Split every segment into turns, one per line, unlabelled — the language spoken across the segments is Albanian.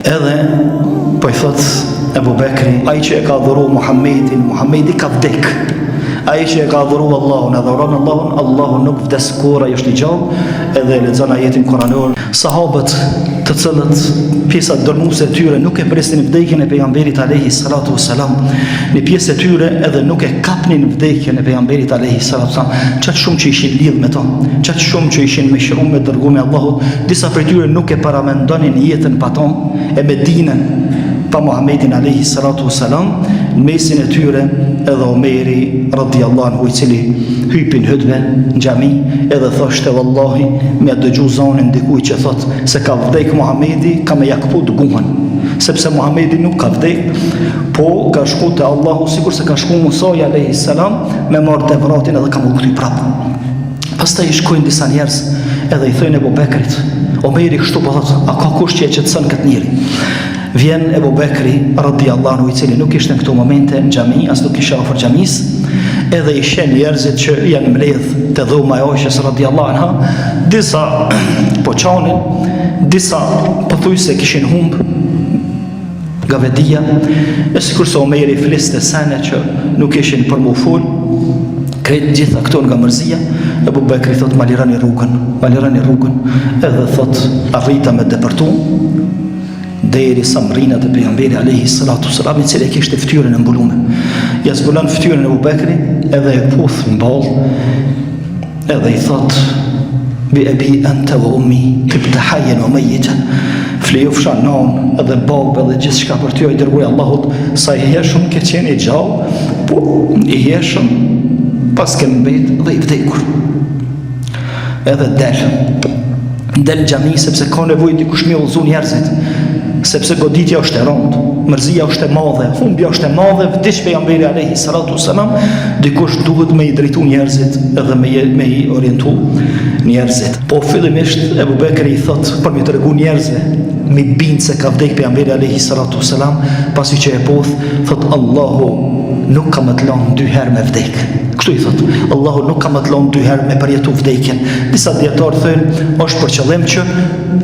Edhe po I thot Ebu Bekri, ai që e ka dhuru Muhammedin, Muhammedi ka vdek. Ai që e ka dhuru Allahun, e dhuron Allahun, Allahun nuk vdes kur ai është I gjallë. Edhe lexon ajetin koranor. Sahabët, të cilët pjesa dërmuese e tyre nuk e presnin vdekjen e pejgamberit alayhi salatu wassalam, në pjesë e tyre edhe nuk e kapnin vdekjen e pejgamberit alayhi salatu wassalam, çat shumë që ishin lidh me to, çat shumë që ishin me shërum me dërgumin e Allahut, disa prej tyre nuk e paramendonin jetën pa ton e Medinën pa Muhammedin alayhi salatu wassalam. Në mesin e tyre edhe Omeri radiallahu anhu, I cili hypin hutbe në xhami edhe thoshte wallahi me dëgju zonin dikuj që thot se ka vdek Muhammedi, ka me jakput guhën, sepse Muhammedi nuk ka vdek, po ka shku te Allahu sikur se ka shku Musa alayhi salam me marr devratin edhe ka mu kthye prap. Pastaj I shkojnë disa njerëz edhe I thojnë Ebu Bekrit, Omeri kështu po thot, a ka kush që e qetson këtë njeri? Vjen Ebu Bekri radiallahu anhu, I cili nuk ishte në këto momente në xhami, as nuk ishte afër xhamis, edhe I sheh njerëzit që janë mbledh te dhoma e Aishës radiallahu anha, disa po qanin, disa pothuajse kishin humb nga vedia, e sikurse Omeri fliste sene që nuk ishin për mu fol, krejt gjitha këto nga mërzia. Ebu Bekri thot ma lirani rrugën, edhe thot arrita me depërtu deri sa mrina te pejgamberi alayhi salatu wassalam, I cili kishte fytyrën e mbulume. Ja zbulon fytyrën e Ebu Bekri edhe e puth mball, edhe I thot bi abi anta wa ummi tibta hayyan wa mayyitan, flejofsha non edhe babë edhe gjithçka për ty o I dërguari I Allahut, sa I hershëm ke qenë I gjallë, po I hershëm pas ke mbet dhe I vdekur. Edhe del xhami sepse ka nevojë dikush me udhëzu njerëzit, sepse goditja është e rëndë, mërzia është e madhe, humbja është e madhe, vdiq pejgamberi alayhi salatu wassalam, dikush duhet me I drejtu njerëzit edhe me I orientu njerëzit. Po fillimisht Ebu Bekri I thot për mi tregu njerëzve me bind se ka vdek pejgamberi alayhi salatu wassalam, pasi që e poth, thot Allahu nuk ka më të lanë 2 herë me vdek. Kështu I thot, Allahu nuk ka më të lanë 2 herë me përjetu vdekjen. Disa dietarë thënë, është për qëllim që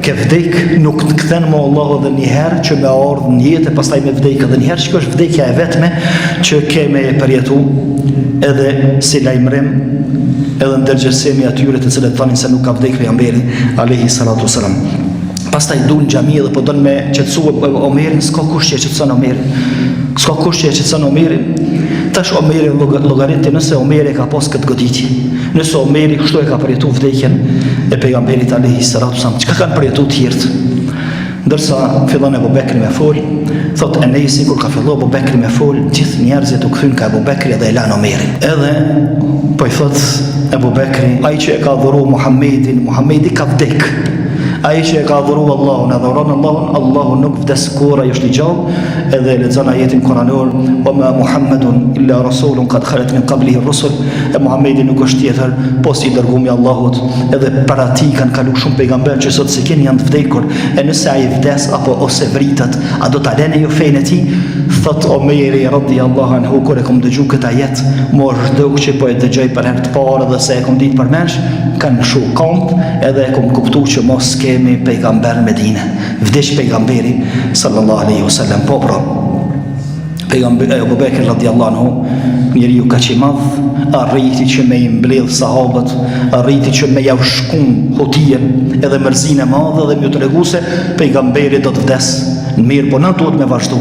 ke vdek, nuk të kthen më Allahu edhe një herë që me ardhë në jetë e pastaj me vdek edhe një herë, që është vdekja e vetme që ke me përjetu, edhe si lajmërim, edhe ndërgjegjësimi atyre të cilët thanin se nuk ka vdek pejgamberi alayhi salatu wassalam. Pastaj dul në xhami dhe po don me qetësu Omerin, s'ka kush që e qetëson Omerin. Tash Omeri llogaritë nëse Omeri ka pas këtë goditje, nëse Omeri kështu e ka përjetu vdekjen e pejgamberit alayhi salatu wassalam, çka kanë përjetu të tjerët? Ndërsa fillon Ebu Bekri me fol, thot Enesi kur ka filluar Ebu Bekri me fol, gjithë njerëzit u kthyn ka Ebu Bekri dhe e lan Omerin. Edhe po I thot Ebu Bekri, ai që e ka dhuru Muhammedin, Muhammedi ka vdek. Ai që e ka dhuru Allahun, e dhuron Allahun, Allahu nuk vdes kur ai është I gjallë. Edhe lexon ajetin koranor, wa ma Muhammedun illa rasulun qad khalat min qablihi ar-rusul, e Muhammedi nuk është tjetër posi I dërgumi Allahut, edhe para tij kanë kalu shumë pejgamberë që sot s'ken janë të vdekur, e nëse ai vdes apo ose vritet, a do ta lënë ju fenë e tij? Thot Omeri radiallahu anhu, kur e kom dëgju këtë ajet, më është duk që po e dëgjoj për herë të parë dhe se e kom ditë përmensh, kanë shu kont edhe e kom kuptu që mos kemi pejgamber në Medinë. Vdiq pejgamberi sallallahu alaihi wasallam. Po pra, pejgamberi Ebu Bekri radiallahu anhu, njeriu kaq I madh, arriti që me I mbledh sahabët, arriti që me ja shkun hutien edhe mërzinë e madhe dhe më t'regu se pejgamberi do të vdes. Mirë, po na duhet me vazhdu.